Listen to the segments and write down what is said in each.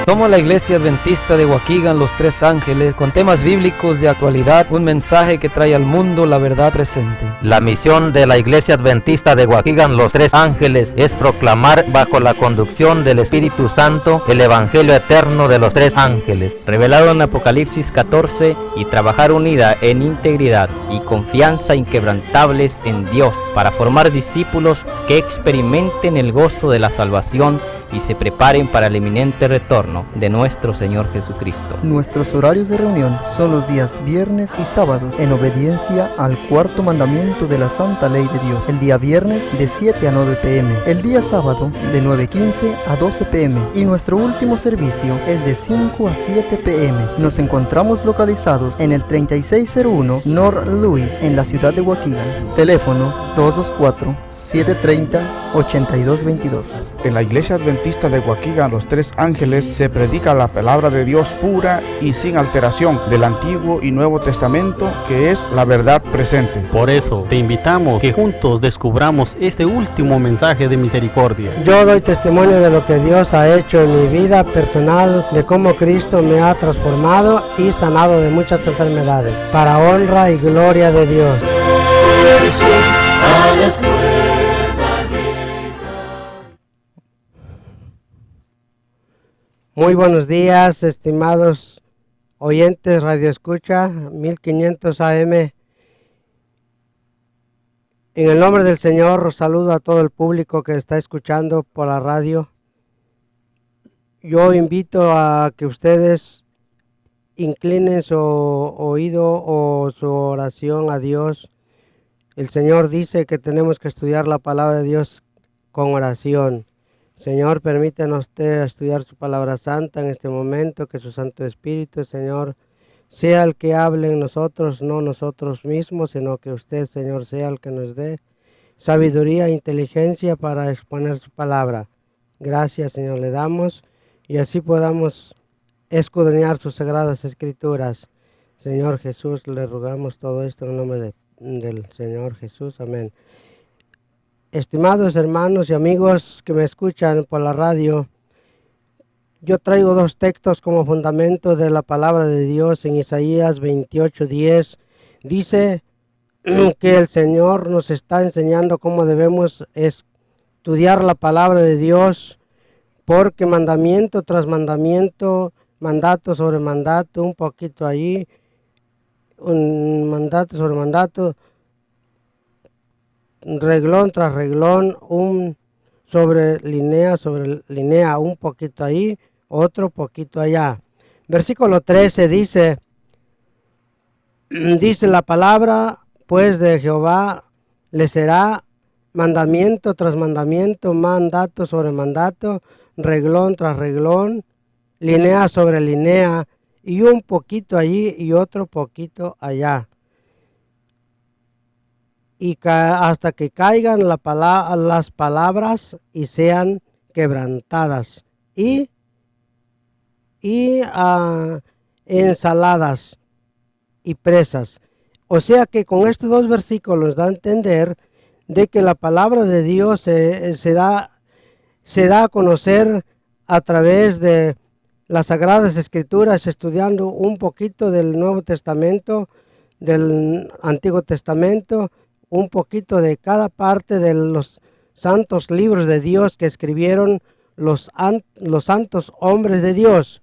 Somos la Iglesia Adventista de Waukegan, Los Tres Ángeles, con temas bíblicos de actualidad, un mensaje que trae al mundo la verdad presente. La misión de la Iglesia Adventista de Waukegan, Los Tres Ángeles, es proclamar bajo la conducción del Espíritu Santo el Evangelio eterno de los Tres Ángeles, revelado en Apocalipsis 14, y trabajar unida en integridad y confianza inquebrantables en Dios, para formar discípulos que experimenten el gozo de la salvación y se preparen para el inminente retorno de nuestro Señor Jesucristo. Nuestros horarios de reunión son los días viernes y sábados, en obediencia al cuarto mandamiento de la Santa Ley de Dios. El día viernes de 7 a 9 p.m. El día sábado de 9:15 a 12 p.m. Y nuestro último servicio es de 5 a 7 p.m. Nos encontramos localizados en el 3601 North Lewis, en la ciudad de Waukegan. Teléfono 224-730-8222. En la Iglesia Adventista de Waukegan, Los Tres Ángeles, se predica la palabra de Dios pura y sin alteración del Antiguo y Nuevo Testamento, que es la verdad presente. Por eso te invitamos que juntos descubramos este último mensaje de misericordia. Yo doy testimonio de lo que Dios ha hecho en mi vida personal, de cómo Cristo me ha transformado y sanado de muchas enfermedades, para honra y gloria de Dios. Muy buenos días, estimados oyentes, Radio Escucha 1500 AM. En el nombre del Señor, saludo a todo el público que está escuchando por la radio. Yo invito a que ustedes inclinen su oído o su oración a Dios. El Señor dice que tenemos que estudiar la palabra de Dios con oración. Señor, permítanos estudiar su palabra santa en este momento, que su Santo Espíritu, Señor, sea el que hable en nosotros, no nosotros mismos, sino que usted, Señor, sea el que nos dé sabiduría e inteligencia para exponer su palabra. Gracias, Señor, le damos, y así podamos escudriñar sus sagradas escrituras. Señor Jesús, le rogamos todo esto en el nombre del Señor Jesús. Amén. Estimados hermanos y amigos que me escuchan por la radio, yo traigo dos textos como fundamento de la palabra de Dios. En Isaías 28:10 dice que el Señor nos está enseñando cómo debemos estudiar la palabra de Dios, porque mandamiento tras mandamiento, mandato sobre mandato, un poquito allí, un mandato sobre mandato, reglón tras reglón, un sobre línea, un poquito ahí, otro poquito allá. Versículo 13 dice la palabra pues de Jehová le será mandamiento tras mandamiento, mandato sobre mandato, reglón tras reglón, línea sobre línea, y un poquito allí y otro poquito allá. Y hasta que caigan las palabras y sean quebrantadas y ensaladas y presas. O sea que con estos dos versículos da a entender de que la palabra de Dios se da a conocer a través de las Sagradas Escrituras, estudiando un poquito del Nuevo Testamento, del Antiguo Testamento, un poquito de cada parte de los santos libros de Dios que escribieron los santos hombres de Dios.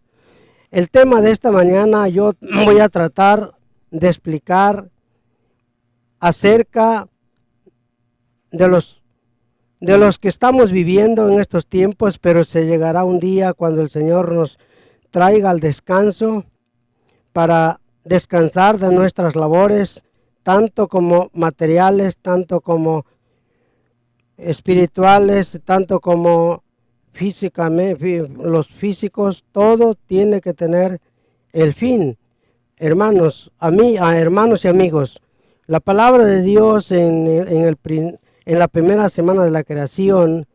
El tema de esta mañana yo voy a tratar de explicar acerca de los que estamos viviendo en estos tiempos, pero se llegará un día cuando el Señor nos traiga al descanso para descansar de nuestras labores, tanto como materiales, tanto como espirituales, tanto como físicamente, los físicos. Todo tiene que tener el fin. Hermanos, hermanos y amigos, la palabra de Dios en la primera semana de la creación,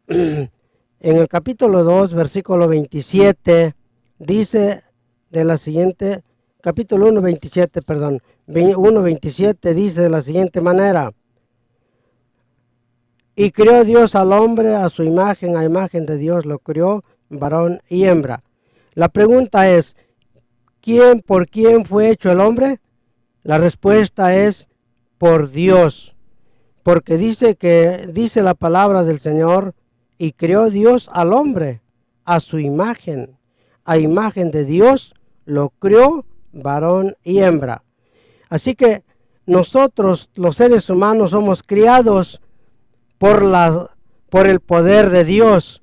en el capítulo 2, versículo 27, dice de la siguiente capítulo 1, 27, perdón, 1, 27 dice de la siguiente manera: y creó Dios al hombre a su imagen, a imagen de Dios lo creó, varón y hembra. La pregunta es, ¿por quién fue hecho el hombre? La respuesta es por Dios, porque dice la palabra del Señor, y creó Dios al hombre a su imagen, a imagen de Dios lo creó, varón y hembra. Así que nosotros, los seres humanos, somos criados por el poder de Dios,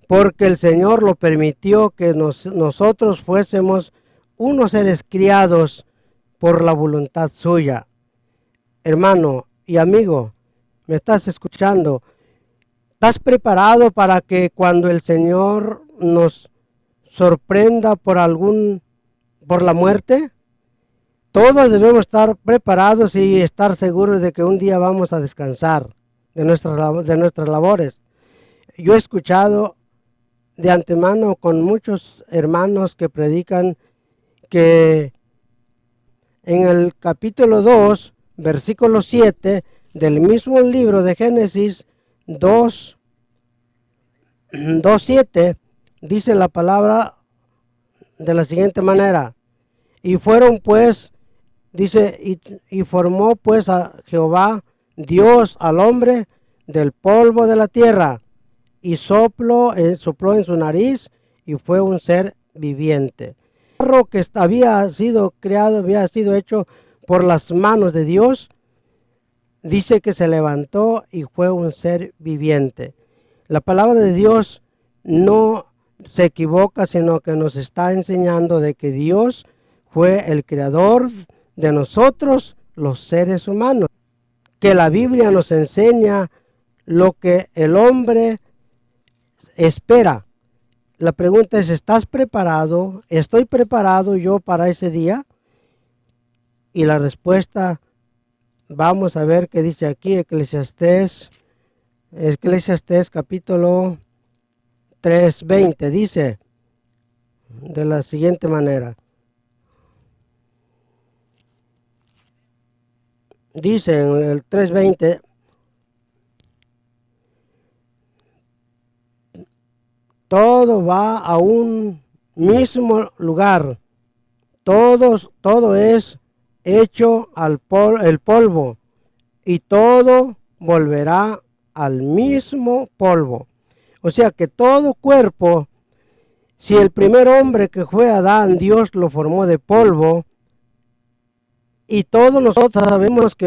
porque el Señor lo permitió que nosotros fuésemos unos seres criados por la voluntad suya. Hermano y amigo, ¿me estás escuchando? ¿Estás preparado para que cuando el Señor nos sorprenda por la muerte? Todos debemos estar preparados y estar seguros de que un día vamos a descansar de nuestras labores. Yo he escuchado de antemano con muchos hermanos que predican que en el capítulo 2, versículo 7 del mismo libro de Génesis 2:7, dice la palabra de la siguiente manera: y fueron pues, dice, y formó pues a Jehová Dios al hombre del polvo de la tierra, y sopló en su nariz, y fue un ser viviente. El carro que había sido creado, había sido hecho por las manos de Dios, dice que se levantó y fue un ser viviente. La palabra de Dios no se equivoca, sino que nos está enseñando de que Dios fue el creador de nosotros, los seres humanos. Que la Biblia nos enseña lo que el hombre espera. La pregunta es, ¿estás preparado? ¿Estoy preparado yo para ese día? Y la respuesta, vamos a ver qué dice aquí, Eclesiastés capítulo 3:20, dice de la siguiente manera. Dice en el 3:20, todo va a un mismo lugar, todo es hecho el polvo, y todo volverá al mismo polvo. O sea que todo cuerpo, si el primer hombre que fue Adán, Dios lo formó de polvo, y todos nosotros sabemos que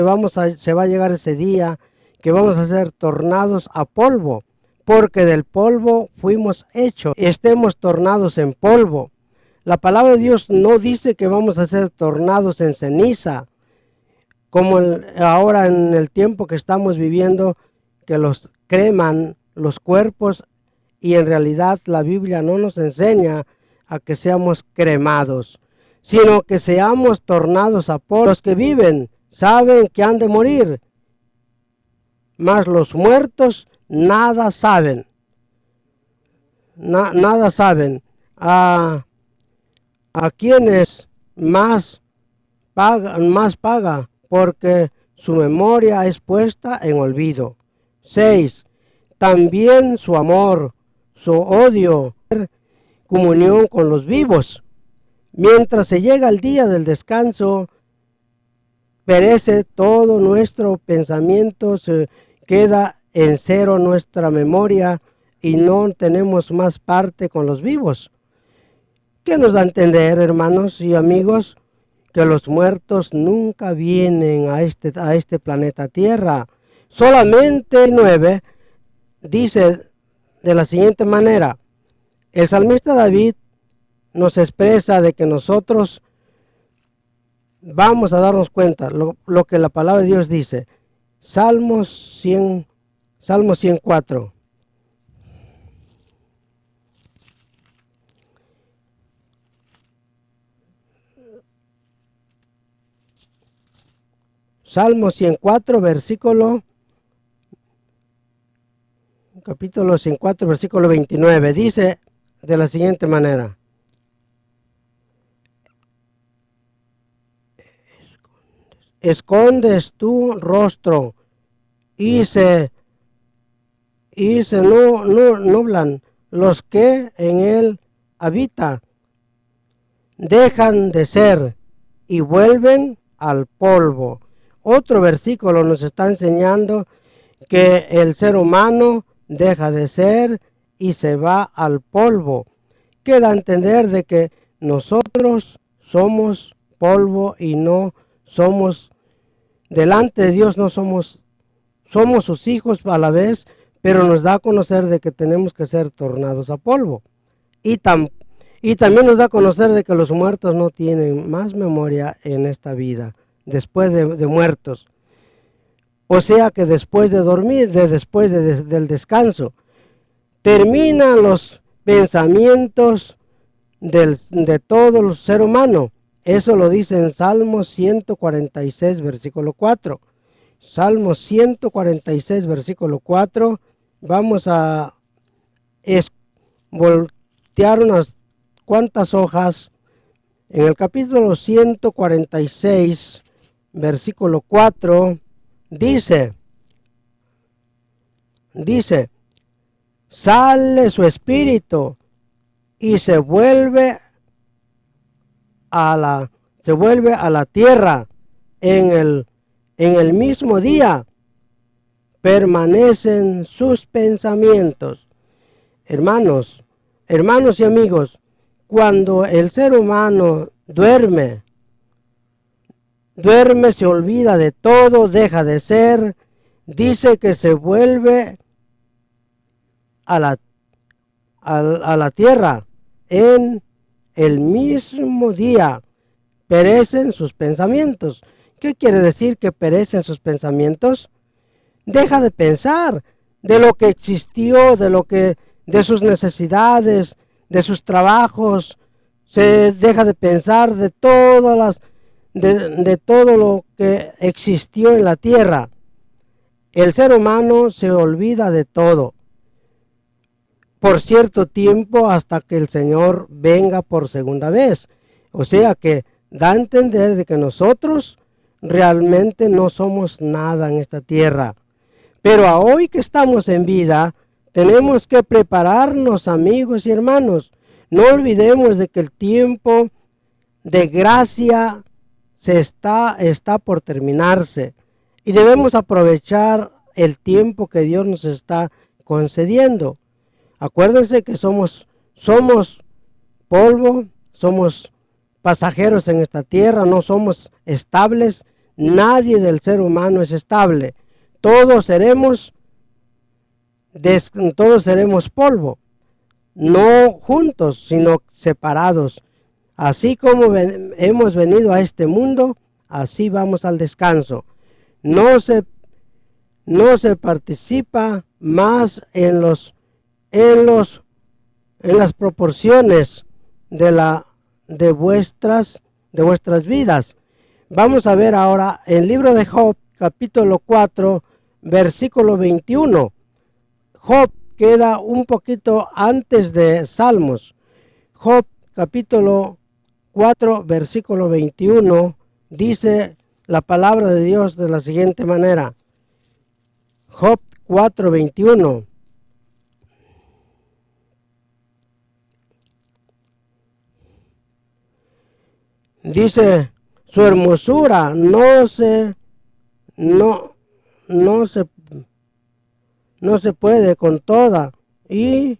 se va a llegar ese día que vamos a ser tornados a polvo, porque del polvo fuimos hechos, estemos tornados en polvo. La palabra de Dios no dice que vamos a ser tornados en ceniza, como ahora en el tiempo que estamos viviendo, que los creman los cuerpos, y en realidad la Biblia no nos enseña a que seamos cremados, sino que seamos tornados a polvo. Los que viven saben que han de morir, mas los muertos nada saben. Nada saben. A quienes más paga, porque su memoria es puesta en olvido. 6. También su amor, su odio, comunión con los vivos. Mientras se llega el día del descanso, perece todo nuestro pensamiento, se queda en cero nuestra memoria y no tenemos más parte con los vivos. ¿Qué nos da a entender, hermanos y amigos? Que los muertos nunca vienen a este planeta Tierra. Solamente 9 dice de la siguiente manera: el salmista David nos expresa de que nosotros vamos a darnos cuenta lo que la palabra de Dios dice. Salmo 104. Salmo 104, capítulo 104, versículo 29, dice de la siguiente manera: escondes tu rostro y se nublan los que en él habitan. Dejan de ser y vuelven al polvo. Otro versículo nos está enseñando que el ser humano deja de ser y se va al polvo. Queda a entender de que nosotros somos polvo y no somos, delante de Dios no somos sus hijos a la vez, pero nos da a conocer de que tenemos que ser tornados a polvo. Y también nos da a conocer de que los muertos no tienen más memoria en esta vida, después de muertos. O sea que después de dormir, después del descanso, terminan los pensamientos de todo el ser humano. Eso lo dice en Salmo 146, versículo 4. Salmo 146, versículo 4. Vamos a voltear unas cuantas hojas. En el capítulo 146, versículo 4, dice, sale su espíritu y se vuelve a la tierra en el mismo día. Permanecen sus pensamientos. Hermanos y amigos, cuando el ser humano duerme, se olvida de todo, deja de ser, dice que se vuelve a la tierra en el mismo día. Perecen sus pensamientos. ¿Qué quiere decir que perecen sus pensamientos? Deja de pensar de lo que existió, de sus necesidades, de sus trabajos. Se deja de pensar de todo lo que existió en la tierra. El ser humano se olvida de todo por cierto tiempo hasta que el Señor venga por segunda vez. O sea que da a entender de que nosotros realmente no somos nada en esta tierra. Pero a hoy que estamos en vida, tenemos que prepararnos, amigos y hermanos. No olvidemos de que el tiempo de gracia está por terminarse. Y debemos aprovechar el tiempo que Dios nos está concediendo. Acuérdense que somos polvo, somos pasajeros en esta tierra, no somos estables. Nadie del ser humano es estable. Todos seremos polvo, no juntos, sino separados. Así como hemos venido a este mundo, así vamos al descanso. No se participa más en las proporciones de vuestras vidas. Vamos a ver ahora el libro de Job, capítulo 4, versículo 21. Job queda un poquito antes de Salmos. Job, capítulo 4, versículo 21, dice la palabra de Dios de la siguiente manera. Job 4, 21. Dice, su hermosura no se puede con toda, y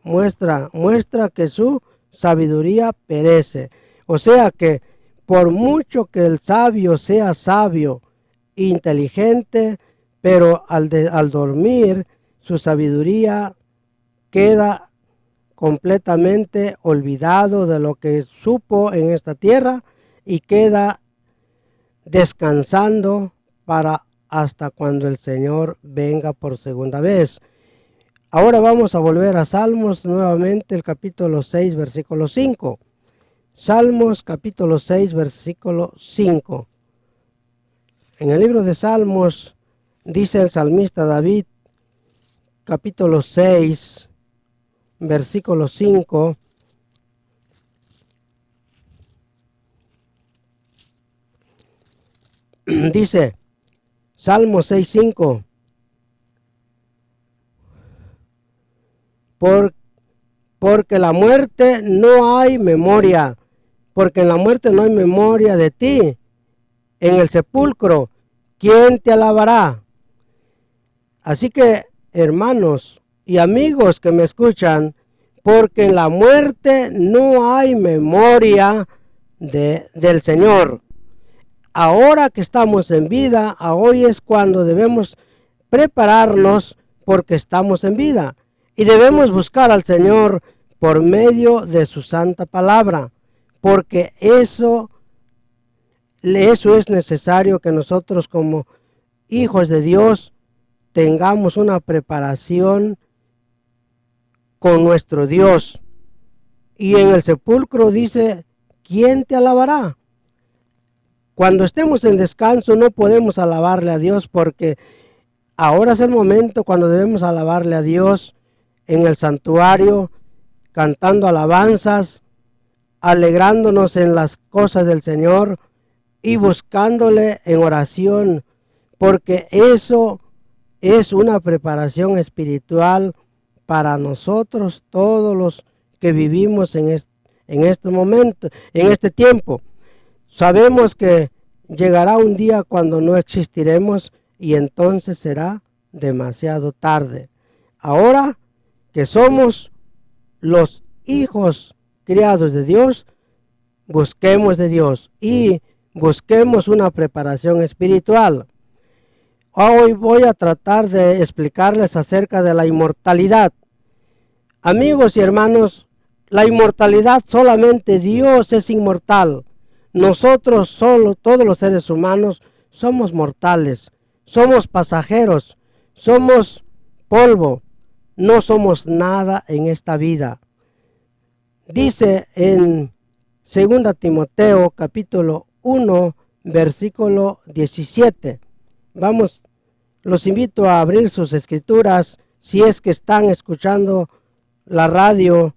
muestra que su sabiduría perece. O sea que por mucho que el sabio sea sabio, inteligente, pero al dormir su sabiduría queda completamente olvidado de lo que supo en esta tierra y queda descansando para hasta cuando el Señor venga por segunda vez. Ahora vamos a volver a Salmos nuevamente, el capítulo 6, versículo 5. Salmos capítulo 6, versículo 5. En el libro de Salmos dice el salmista David, capítulo 6, versículo 5. dice Salmo 6:5, porque la muerte no hay memoria, porque en la muerte no hay memoria de ti. En el sepulcro, ¿quién te alabará? Así que, hermanos y amigos que me escuchan, porque en la muerte no hay memoria del Señor. Ahora que estamos en vida, hoy es cuando debemos prepararnos porque estamos en vida. Y debemos buscar al Señor por medio de su santa palabra, porque eso es necesario, que nosotros como hijos de Dios tengamos una preparación con nuestro Dios. Y en el sepulcro dice, ¿quién te alabará? Cuando estemos en descanso no podemos alabarle a Dios, porque ahora es el momento cuando debemos alabarle a Dios en el santuario, cantando alabanzas, alegrándonos en las cosas del Señor y buscándole en oración, porque eso es una preparación espiritual para nosotros, todos los que vivimos en este momento, en este tiempo. Sabemos que llegará un día cuando no existiremos y entonces será demasiado tarde. Ahora que somos los hijos criados de Dios, busquemos de Dios y busquemos una preparación espiritual. Hoy voy a tratar de explicarles acerca de la inmortalidad. Amigos y hermanos, la inmortalidad, solamente Dios es inmortal. Nosotros solo, todos los seres humanos, somos mortales, somos pasajeros, somos polvo, no somos nada en esta vida. Dice en 2 Timoteo capítulo 1, versículo 17. Vamos, los invito a abrir sus escrituras si es que están escuchando la radio,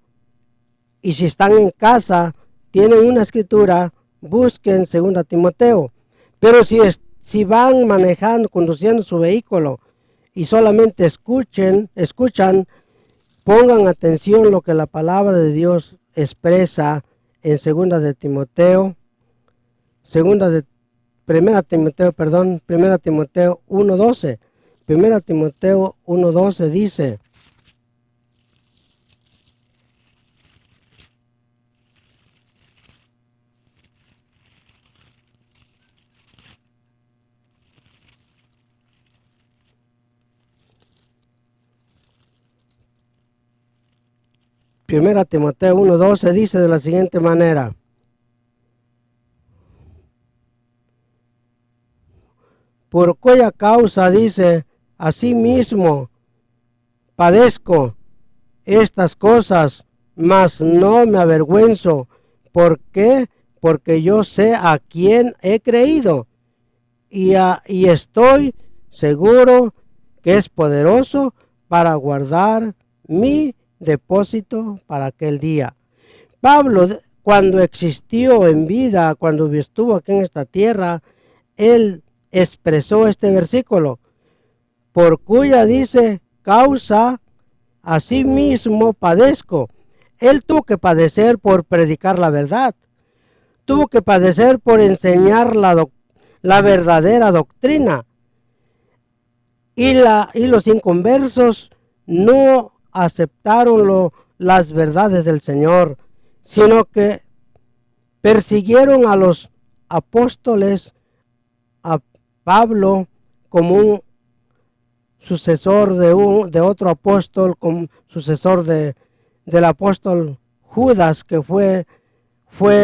y si están en casa, tienen una escritura, busquen 2 Timoteo. Pero si van manejando, conduciendo su vehículo y solamente escuchan, pongan atención lo que la palabra de Dios expresa en 2 Timoteo 1 Timoteo 1:12. 1 Timoteo 1:12 dice: Primera Timoteo 1:12 dice de la siguiente manera: por cuya causa, dice, asimismo padezco estas cosas, mas no me avergüenzo. ¿Por qué? Porque yo sé a quién he creído y estoy seguro que es poderoso para guardar mi depósito para aquel día. Pablo, cuando existió en vida, cuando estuvo aquí en esta tierra, él expresó este versículo: por cuya, dice, causa asimismo padezco. Él tuvo que padecer por predicar la verdad, tuvo que padecer por enseñar la verdadera doctrina, y los inconversos no aceptaron las verdades del Señor, sino que persiguieron a los apóstoles, a Pablo como un sucesor de otro apóstol, como sucesor del apóstol Judas, que fue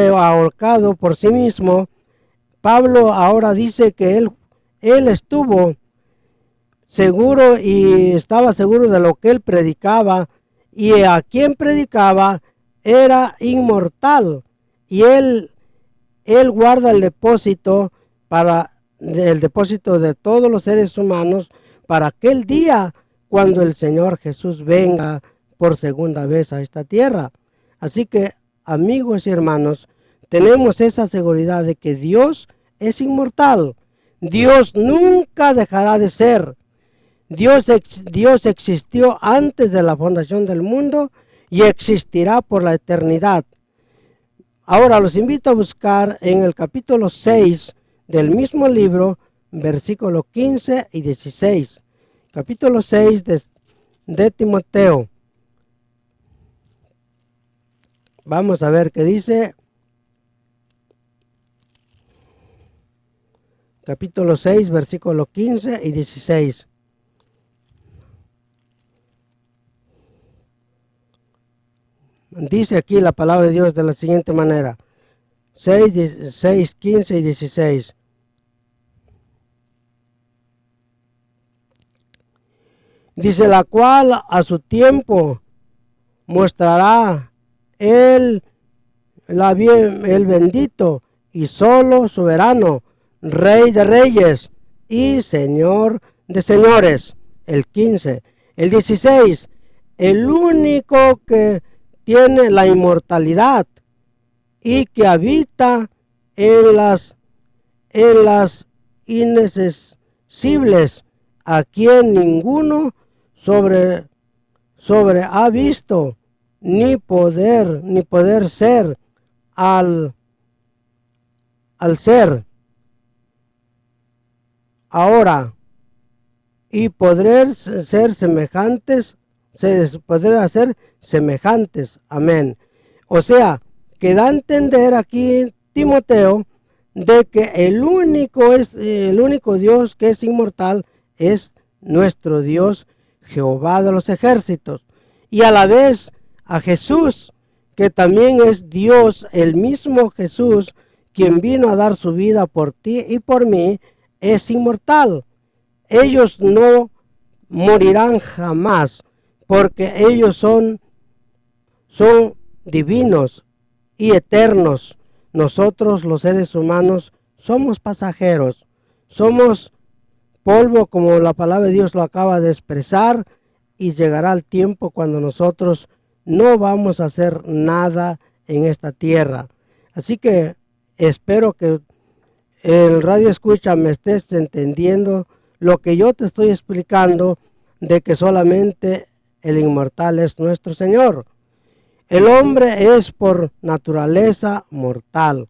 ahorcado por sí mismo. Pablo ahora dice que él estuvo seguro y estaba seguro de lo que él predicaba, y a quien predicaba era inmortal, y él guarda el depósito de todos los seres humanos para aquel día cuando el Señor Jesús venga por segunda vez a esta tierra. Así que, amigos y hermanos, tenemos esa seguridad de que Dios es inmortal. Dios nunca dejará de ser. Dios existió antes de la fundación del mundo y existirá por la eternidad. Ahora los invito a buscar en el capítulo 6 del mismo libro, versículos 15 y 16. Capítulo 6 de Timoteo. Vamos a ver qué dice. Capítulo 6, versículos 15 y 16. Dice aquí la palabra de Dios de la siguiente manera. 6, 15 y 16. Dice, la cual a su tiempo mostrará el bendito y solo soberano, Rey de reyes y Señor de señores. El 15. El 16. El único que tiene la inmortalidad y que habita en las inaccesibles, a quien ninguno sobre ha visto ni poder ser al ser ahora, y poder ser semejantes, poder hacer semejantes. Amén. O sea, que da a entender aquí Timoteo de que el único Dios que es inmortal es nuestro Dios Jehová de los ejércitos, y a la vez a Jesús, que también es Dios, el mismo Jesús, quien vino a dar su vida por ti y por mí, es inmortal. Ellos no morirán jamás, porque ellos son divinos y eternos. Nosotros los seres humanos somos pasajeros, somos polvo, como la palabra de Dios lo acaba de expresar, y llegará el tiempo cuando nosotros no vamos a hacer nada en esta tierra. Así que espero que el radio escucha me estés entendiendo lo que yo te estoy explicando, de que solamente el inmortal es nuestro Señor. El hombre es por naturaleza mortal.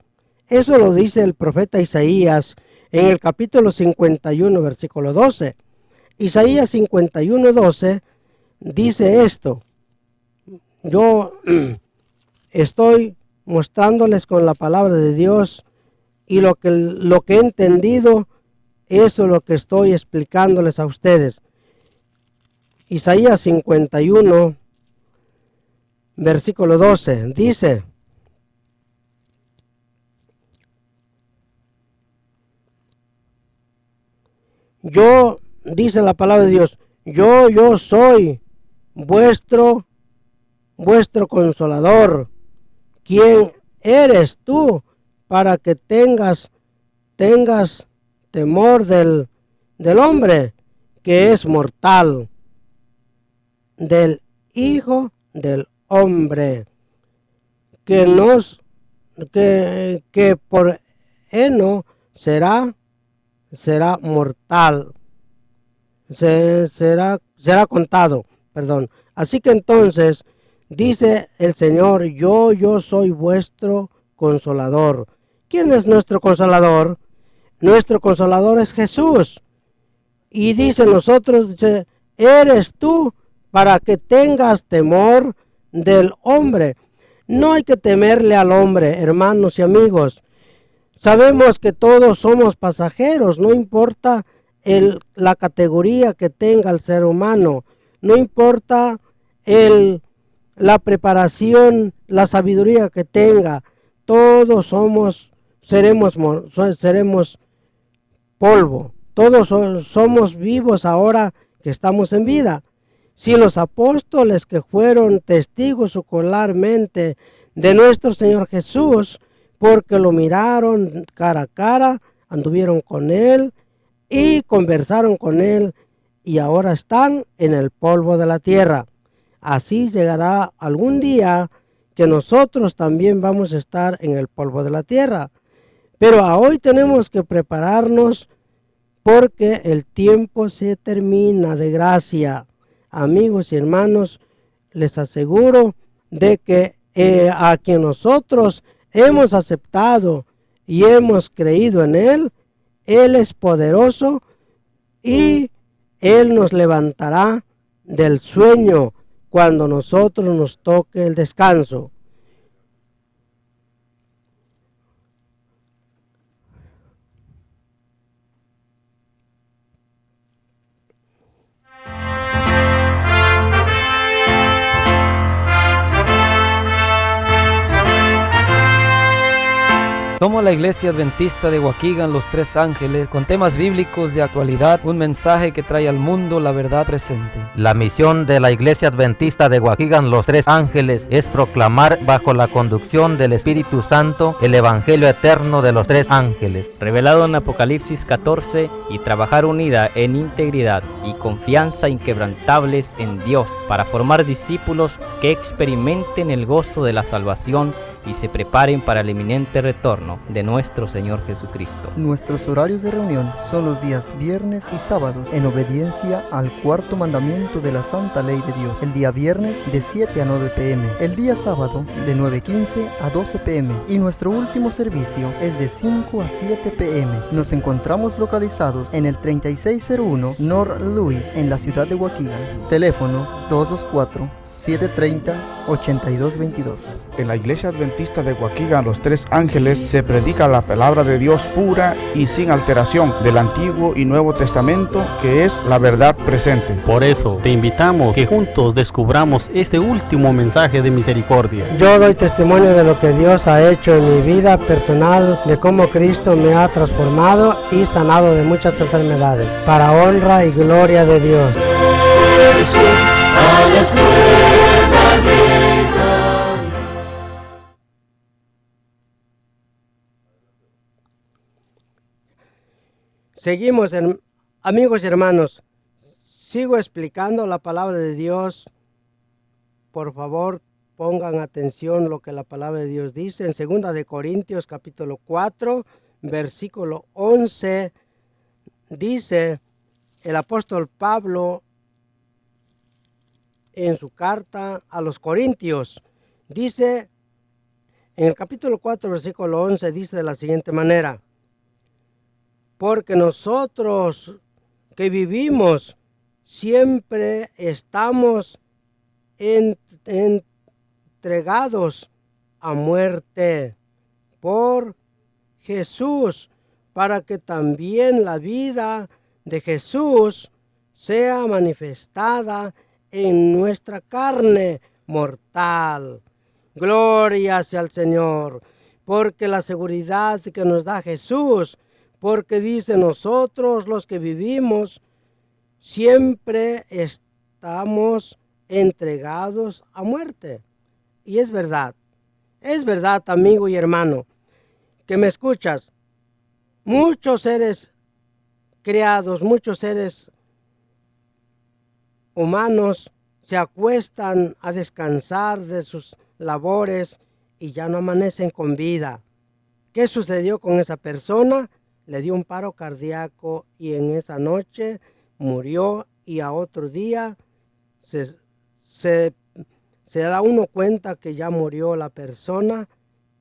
Eso lo dice el profeta Isaías en el capítulo 51, versículo 12. Isaías 51, 12 dice esto. Yo estoy mostrándoles con la palabra de Dios, y lo que he entendido, eso es lo que estoy explicándoles a ustedes. Isaías 51, versículo 12, dice: yo, dice la palabra de Dios, yo soy vuestro consolador. ¿Quién eres tú para que tengas temor del hombre que es mortal, del Hijo del Hombre, que por heno será mortal, será contado, perdón. Así que entonces dice el Señor, yo soy vuestro consolador. ¿Quién es nuestro consolador? Nuestro consolador es Jesús. Y dice nosotros, dice, eres tú para que tengas temor del hombre. No hay que temerle al hombre, hermanos y amigos. Sabemos que todos somos pasajeros, no importa la categoría que tenga el ser humano, no importa la preparación, la sabiduría que tenga, todos seremos polvo, todos somos vivos ahora que estamos en vida. Si los apóstoles que fueron testigos ocularmente de nuestro Señor Jesús, porque lo miraron cara a cara, anduvieron con Él y conversaron con Él, y ahora están en el polvo de la tierra. Así llegará algún día que nosotros también vamos a estar en el polvo de la tierra. Pero a hoy tenemos que prepararnos porque el tiempo se termina de gracia. Amigos y hermanos, les aseguro de que a quien nosotros hemos aceptado y hemos creído en Él es poderoso y Él nos levantará del sueño cuando nosotros nos toque el descanso. Somos la Iglesia Adventista de Waukegan, Los Tres Ángeles, con temas bíblicos de actualidad, un mensaje que trae al mundo la verdad presente. La misión de la Iglesia Adventista de Waukegan, Los Tres Ángeles, es proclamar bajo la conducción del Espíritu Santo el Evangelio eterno de los Tres Ángeles, revelado en Apocalipsis 14, y trabajar unida en integridad y confianza inquebrantables en Dios, para formar discípulos que experimenten el gozo de la salvación y se preparen para el inminente retorno de nuestro Señor Jesucristo. Nuestros horarios de reunión son los días viernes y sábados, en obediencia al cuarto mandamiento de la Santa Ley de Dios. El día viernes de 7 a 9 p.m. El día sábado de 9:15 a 12 p.m. Y nuestro último servicio es de 5 a 7 p.m. Nos encontramos localizados en el 3601 North Louis, en la ciudad de Waukegan. Teléfono 224-730-8222. En la Iglesia Adventista de Waukegan, Los Tres Ángeles, se predica la palabra de Dios pura y sin alteración del Antiguo y Nuevo Testamento, que es la verdad presente. Por eso te invitamos que juntos descubramos este último mensaje de misericordia. Yo doy testimonio de lo que Dios ha hecho en mi vida personal, de cómo Cristo me ha transformado y sanado de muchas enfermedades, para honra y gloria de Dios. Seguimos, amigos y hermanos, sigo explicando la palabra de Dios. Por favor, pongan atención lo que la palabra de Dios dice. En 2 de Corintios capítulo 4, versículo 11, dice el apóstol Pablo en su carta a los Corintios, dice en el capítulo 4, versículo 11, dice de la siguiente manera: porque nosotros que vivimos siempre estamos entregados a muerte por Jesús, para que también la vida de Jesús sea manifestada en nuestra carne mortal. Gloria sea al Señor, porque la seguridad que nos da Jesús, porque dice nosotros los que vivimos siempre estamos entregados a muerte. Y es verdad, amigo y hermano, que me escuchas. Muchos seres creados, muchos seres humanos se acuestan a descansar de sus labores y ya no amanecen con vida. ¿Qué sucedió con esa persona? Le dio un paro cardíaco y en esa noche murió, y a otro día se da uno cuenta que ya murió la persona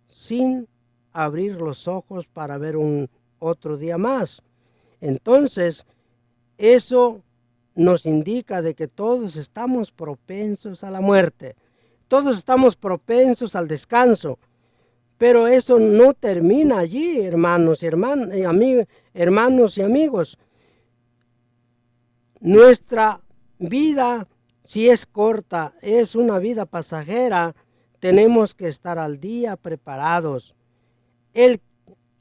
sin abrir los ojos para ver un otro día más. Entonces, eso nos indica de que todos estamos propensos a la muerte. Todos estamos propensos al descanso. Pero eso no termina allí, hermanos y amigos. Nuestra vida, si es corta, es una vida pasajera, tenemos que estar al día preparados.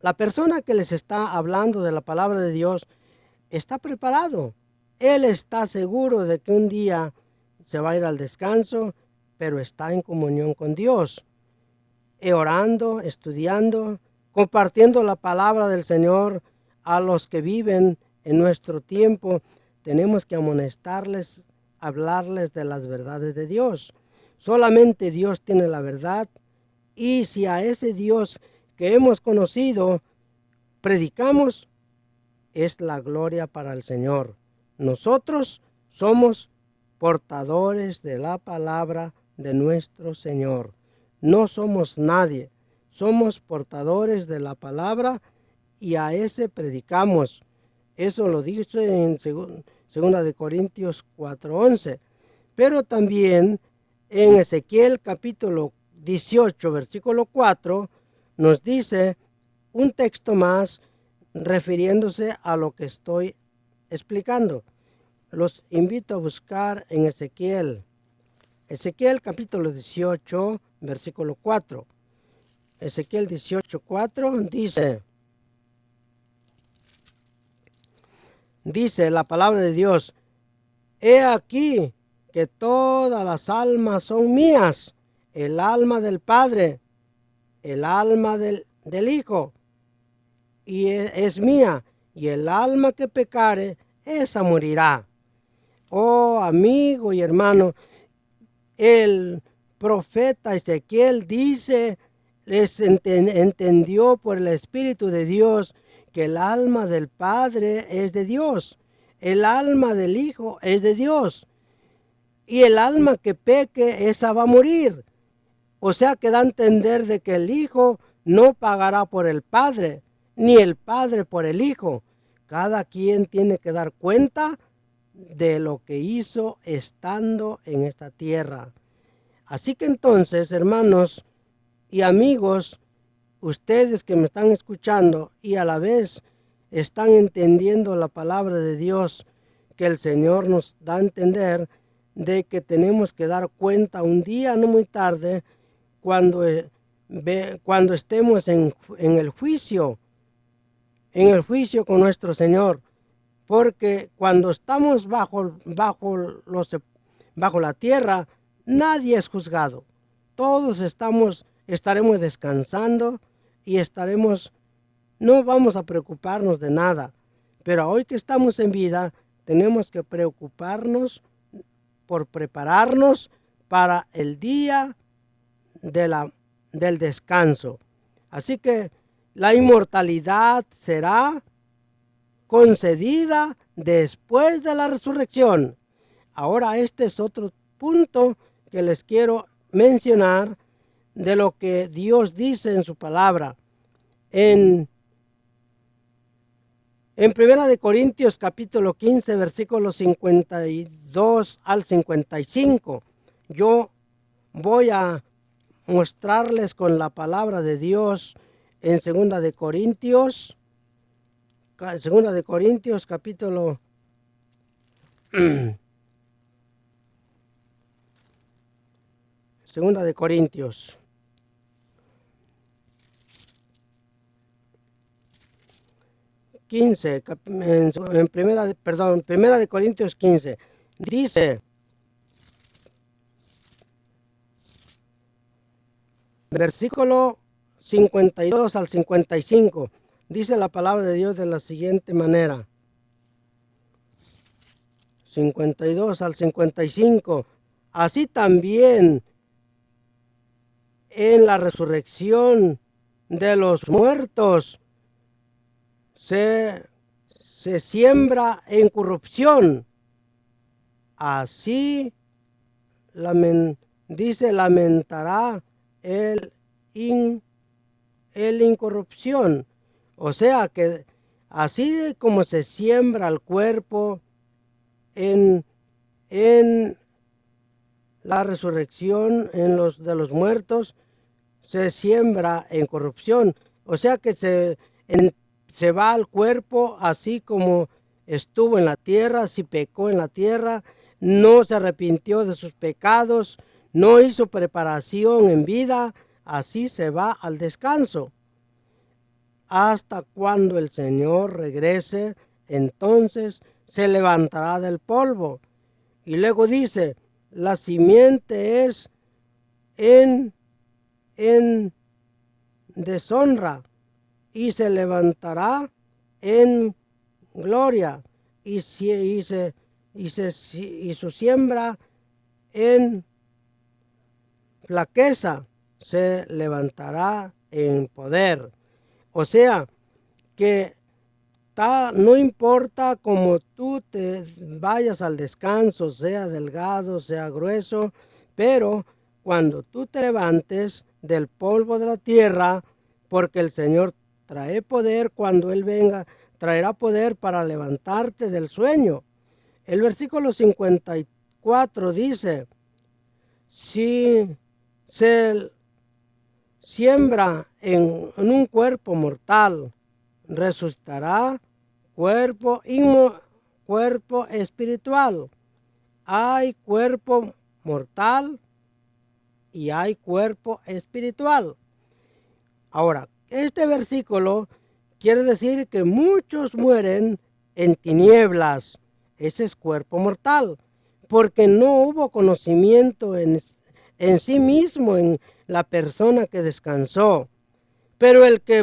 La persona que les está hablando de la palabra de Dios está preparado. Él está seguro de que un día se va a ir al descanso, pero está en comunión con Dios, orando, estudiando, compartiendo la palabra del Señor a los que viven en nuestro tiempo. Tenemos que amonestarles, hablarles de las verdades de Dios. Solamente Dios tiene la verdad, y si a ese Dios que hemos conocido predicamos, es la gloria para el Señor. Nosotros somos portadores de la palabra de nuestro Señor. No somos nadie, somos portadores de la palabra y a ese predicamos. Eso lo dice en 2 Corintios 4:11. Pero también en Ezequiel capítulo 18, versículo 4, nos dice un texto más refiriéndose a lo que estoy explicando. Los invito a buscar en Ezequiel capítulo 18, versículo 4. Ezequiel 18:4 dice la palabra de Dios: he aquí que todas las almas son mías, el alma del Padre, el alma del Hijo, y es mía, y el alma que pecare, esa morirá. Oh amigo y hermano, el profeta Ezequiel dice, entendió por el Espíritu de Dios que el alma del Padre es de Dios, el alma del Hijo es de Dios, y el alma que peque, esa va a morir. O sea que da a entender de que el Hijo no pagará por el Padre, ni el Padre por el Hijo. Cada quien tiene que dar cuenta de lo que hizo estando en esta tierra. Así que entonces, hermanos y amigos, ustedes que me están escuchando y a la vez están entendiendo la palabra de Dios, que el Señor nos da a entender de que tenemos que dar cuenta un día, no muy tarde, cuando estemos en el juicio con nuestro Señor. Porque cuando estamos bajo la tierra, nadie es juzgado. Todos estaremos descansando y no vamos a preocuparnos de nada. Pero hoy que estamos en vida, tenemos que preocuparnos por prepararnos para el día del descanso. Así que la inmortalidad será concedida después de la resurrección. Ahora este es otro punto que les quiero mencionar de lo que Dios dice en su palabra. En 1 Corintios capítulo 15, versículos 52 al 55, yo voy a mostrarles con la palabra de Dios en 2 Corintios capítulo 2 de Corintios 15, Primera de Corintios 15, dice, versículo 52 al 55, dice la palabra de Dios de la siguiente manera. 52 al 55, así también en la resurrección de los muertos se siembra en corrupción, así lamentará el incorrupción. O sea que así como se siembra el cuerpo en la resurrección de los muertos, se siembra en corrupción. O sea que se va al cuerpo así como estuvo en la tierra, si pecó en la tierra, no se arrepintió de sus pecados, no hizo preparación en vida, así se va al descanso. Hasta cuando el Señor regrese, entonces se levantará del polvo. Y luego dice, la simiente es en deshonra, y se levantará en gloria, y su siembra en flaqueza, se levantará en poder. O sea que No importa cómo tú te vayas al descanso, sea delgado, sea grueso, pero cuando tú te levantes del polvo de la tierra, porque el Señor trae poder, cuando Él venga, traerá poder para levantarte del sueño. El versículo 54 dice, si se siembra en un cuerpo mortal, resucitará cuerpo espiritual. Hay cuerpo mortal y hay cuerpo espiritual. Ahora, este versículo quiere decir que muchos mueren en tinieblas. Ese es cuerpo mortal, porque no hubo conocimiento en sí mismo en la persona que descansó. Pero el que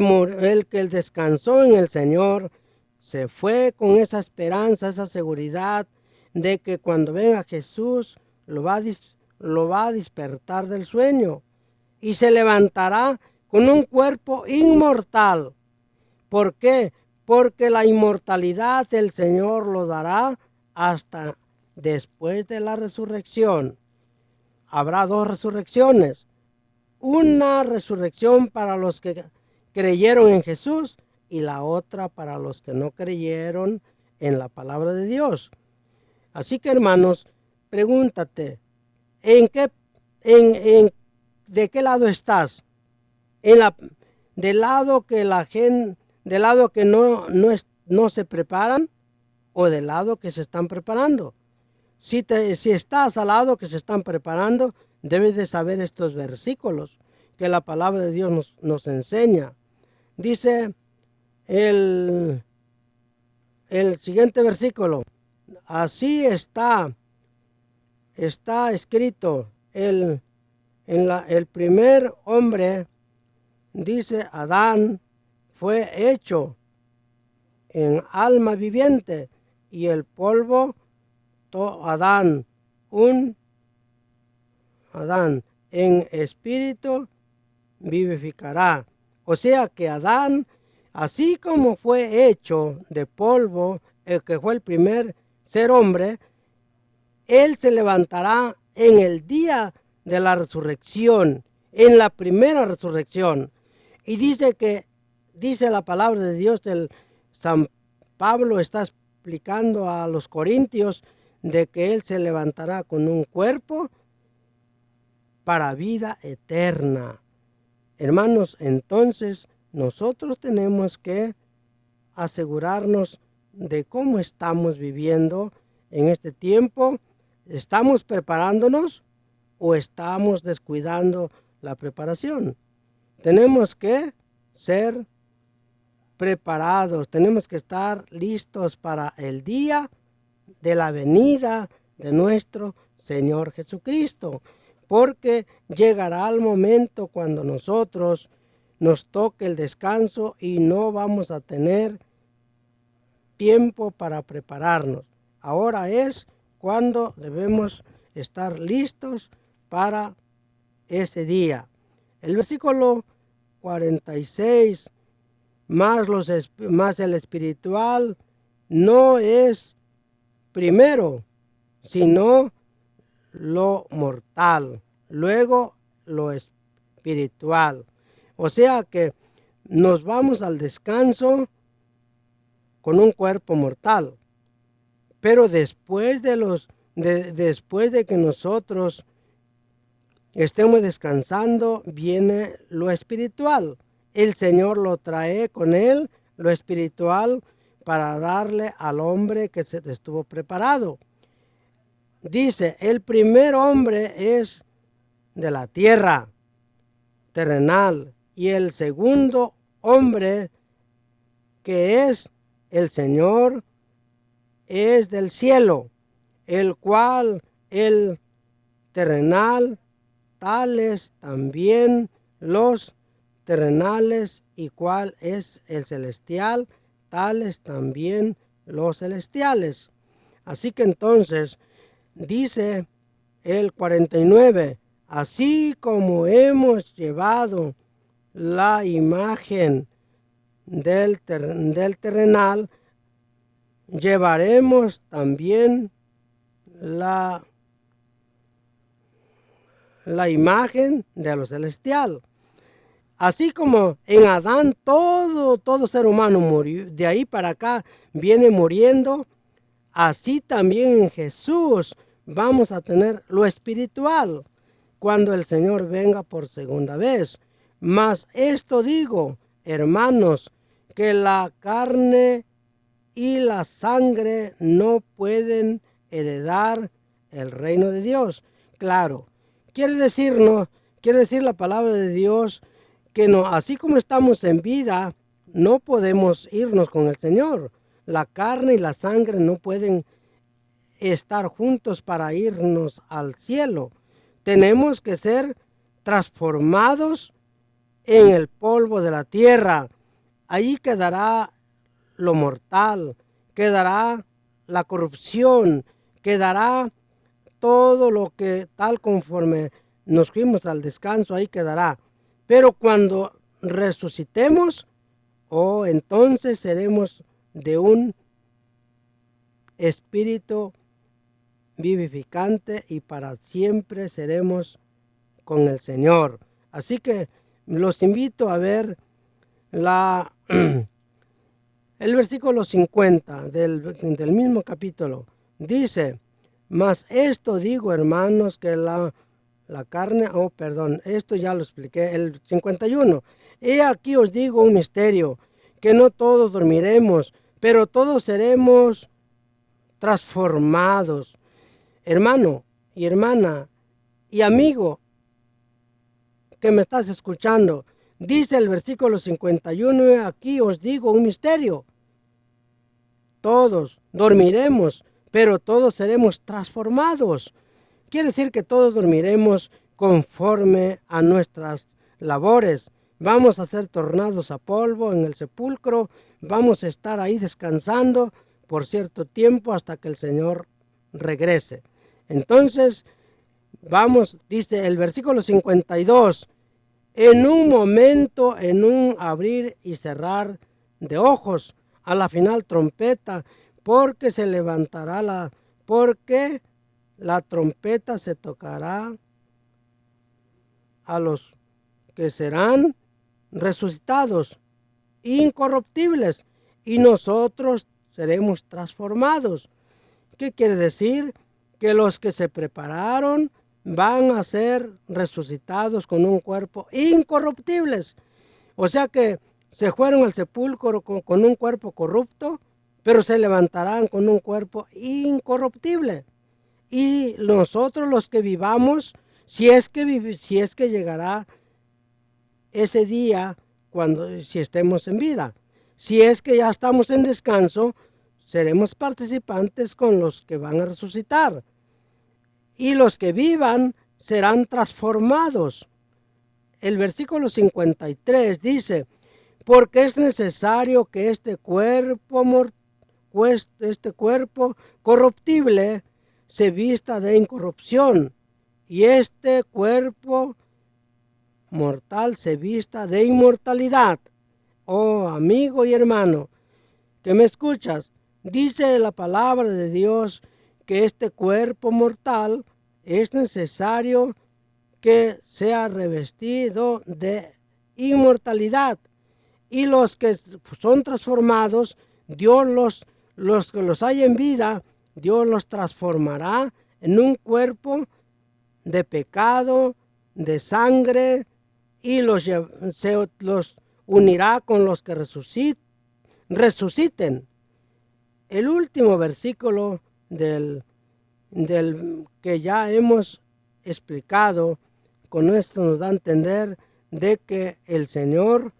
descansó en el Señor se fue con esa esperanza, esa seguridad de que cuando venga Jesús lo va a despertar del sueño y se levantará con un cuerpo inmortal. ¿Por qué? Porque la inmortalidad el Señor lo dará hasta después de la resurrección. Habrá dos resurrecciones. Una resurrección para los que creyeron en Jesús y la otra para los que no creyeron en la palabra de Dios. Así que, hermanos, pregúntate, ¿de qué lado estás? ¿Del lado que no se preparan o del lado que se están preparando? Si estás al lado que se están preparando, debes de saber estos versículos que la palabra de Dios nos enseña. Dice el siguiente versículo, así está escrito, el primer hombre, dice Adán, fue hecho en alma viviente y el polvo, Adán en espíritu vivificará. O sea que Adán, así como fue hecho de polvo, el que fue el primer ser hombre, él se levantará en el día de la resurrección, en la primera resurrección. Y dice la palabra de Dios, San Pablo está explicando a los corintios de que él se levantará con un cuerpo para vida eterna. Hermanos, entonces nosotros tenemos que asegurarnos de cómo estamos viviendo en este tiempo. ¿Estamos preparándonos o estamos descuidando la preparación? Tenemos que ser preparados, tenemos que estar listos para el día de la venida de nuestro Señor Jesucristo, porque llegará el momento cuando nosotros nos toque el descanso y no vamos a tener tiempo para prepararnos. Ahora es cuando debemos estar listos para ese día. El versículo 46, más el espiritual, no es primero, sino lo mortal, luego lo espiritual. O sea que nos vamos al descanso con un cuerpo mortal, pero después de que nosotros estemos descansando, viene lo espiritual. El Señor lo trae con él, lo espiritual, para darle al hombre que se estuvo preparado. Dice, el primer hombre es de la tierra terrenal y el segundo hombre, que es el Señor, es del cielo, el cual el terrenal, tales también los terrenales, y cuál es el celestial, tales también los celestiales. Así que entonces dice el 49, así como hemos llevado la imagen del terrenal, llevaremos también la imagen de lo celestial. Así como en Adán todo ser humano murió, de ahí para acá viene muriendo, así también en Jesús vamos a tener lo espiritual cuando el Señor venga por segunda vez. Mas esto digo, hermanos, que la carne y la sangre no pueden heredar el reino de Dios. Claro, quiere decir la palabra de Dios que no, así como estamos en vida, no podemos irnos con el Señor. La carne y la sangre no pueden estar juntos para irnos al cielo. Tenemos que ser transformados en el polvo de la tierra. Allí quedará lo mortal, quedará la corrupción, quedará todo lo que tal conforme nos fuimos al descanso, ahí quedará. Pero cuando resucitemos, entonces seremos de un espíritu vivificante y para siempre seremos con el Señor. Así que los invito a ver el versículo 50 del mismo capítulo. Dice, mas esto digo, hermanos, que la carne, esto ya lo expliqué, el 51. He aquí os digo un misterio, que no todos dormiremos, pero todos seremos transformados. Hermano y hermana y amigo que me estás escuchando, dice el versículo 51, aquí os digo un misterio. Todos dormiremos, pero todos seremos transformados. Quiere decir que todos dormiremos conforme a nuestras labores. Vamos a ser tornados a polvo en el sepulcro. Vamos a estar ahí descansando por cierto tiempo hasta que el Señor regrese. Entonces, dice el versículo 52, en un momento, en un abrir y cerrar de ojos, a la final trompeta, porque se levantará porque la trompeta se tocará a los que serán resucitados, incorruptibles, y nosotros seremos transformados. ¿Qué quiere decir? Que los que se prepararon van a ser resucitados con un cuerpo incorruptibles. O sea que se fueron al sepulcro con un cuerpo corrupto, pero se levantarán con un cuerpo incorruptible. Y nosotros los que vivamos, si es que llegará ese día si estemos en vida, si es que ya estamos en descanso, seremos participantes con los que van a resucitar. Y los que vivan serán transformados. El versículo 53 dice, porque es necesario que este cuerpo corruptible se vista de incorrupción, y este cuerpo mortal se vista de inmortalidad. Oh amigo y hermano, que me escuchas, dice la palabra de Dios que este cuerpo mortal es necesario que sea revestido de inmortalidad, y los que son transformados, Dios los que los hay en vida, Dios los transformará en un cuerpo de pecado, de sangre, y los unirá con los que resuciten. El último versículo del que ya hemos explicado, con esto nos da a entender de que el Señor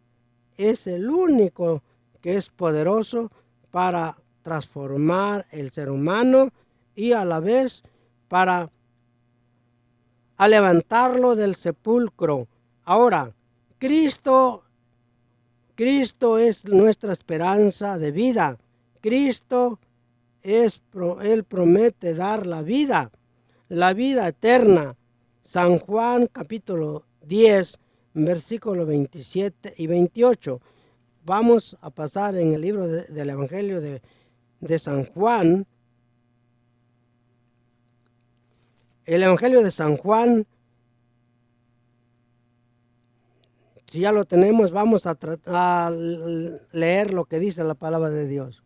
es el único que es poderoso para transformar el ser humano y a la vez para levantarlo del sepulcro. Ahora, Cristo es nuestra esperanza de vida. Cristo Él promete dar la vida eterna. San Juan capítulo 10, versículos 27 y 28. Vamos a pasar en el libro del Evangelio de de San Juan, el Evangelio de San Juan, si ya lo tenemos, vamos a leer lo que dice la palabra de Dios.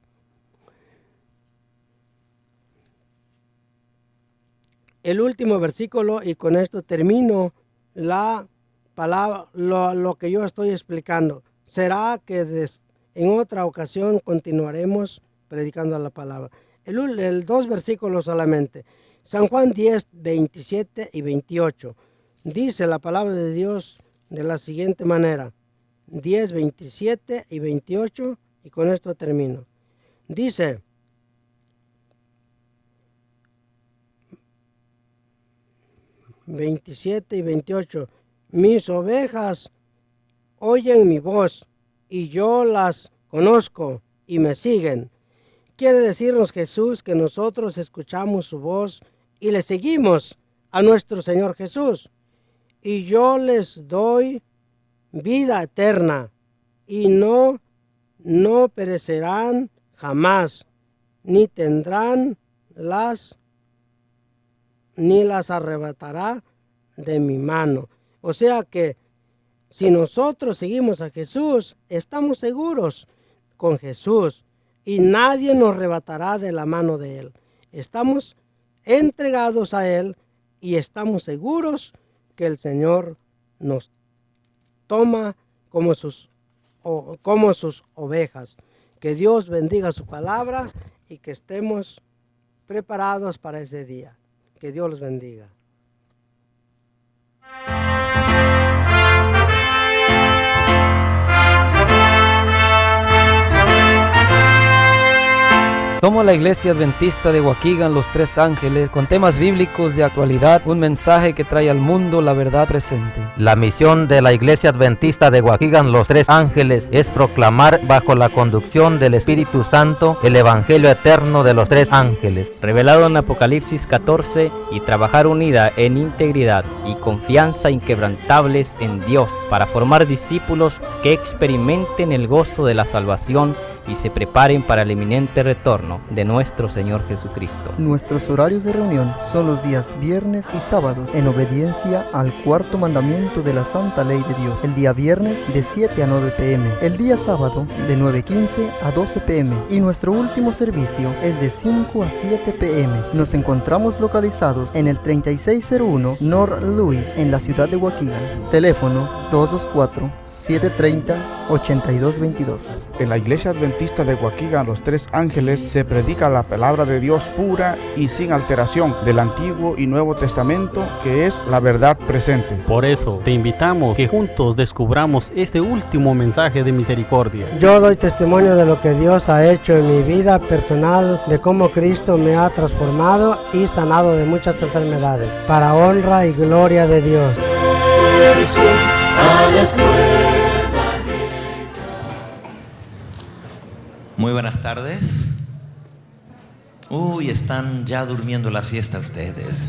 El último versículo, y con esto termino la palabra, lo que yo estoy explicando. Será que en otra ocasión continuaremos predicando la palabra. El 2 versículos solamente. San Juan 10, 27 y 28. Dice la palabra de Dios de la siguiente manera. 10, 27 y 28, y con esto termino. Dice: ...27 y 28... mis ovejas oyen mi voz, y yo las conozco, y me siguen. Quiere decirnos Jesús que nosotros escuchamos su voz, y le seguimos a nuestro Señor Jesús. Y yo les doy vida eterna, y no perecerán jamás, ni las arrebatará de mi mano. O sea que si nosotros seguimos a Jesús, estamos seguros con Jesús y nadie nos arrebatará de la mano de Él. Estamos entregados a Él y estamos seguros que el Señor nos toma como sus ovejas. Que Dios bendiga su palabra y que estemos preparados para ese día. Que Dios los bendiga. Somos la Iglesia Adventista de Waukegan, Los Tres Ángeles, con temas bíblicos de actualidad, un mensaje que trae al mundo la verdad presente. La misión de la Iglesia Adventista de Waukegan, Los Tres Ángeles, es proclamar bajo la conducción del Espíritu Santo el Evangelio eterno de los Tres Ángeles, revelado en Apocalipsis 14, y trabajar unida en integridad y confianza inquebrantables en Dios, para formar discípulos que experimenten el gozo de la salvación y se preparen para el inminente retorno de nuestro Señor Jesucristo. Nuestros horarios de reunión son los días viernes y sábados, en obediencia al cuarto mandamiento de la Santa Ley de Dios. El día viernes de 7 a 9 p.m. El día sábado de 9:15 a 12 p.m. Y nuestro último servicio es de 5 a 7 p.m. Nos encontramos localizados en el 3601 North Lewis, en la ciudad de Waukegan. Teléfono 224-730-8222. En la Iglesia Adventista de Waukegan, Los Tres Ángeles, se predica la palabra de Dios pura y sin alteración del Antiguo y Nuevo Testamento, que es la verdad presente. Por eso te invitamos que juntos descubramos este último mensaje de misericordia. Yo doy testimonio de lo que Dios ha hecho en mi vida personal, de cómo Cristo me ha transformado y sanado de muchas enfermedades, para honra y gloria de Dios. Muy buenas tardes. Uy, están ya durmiendo la siesta ustedes.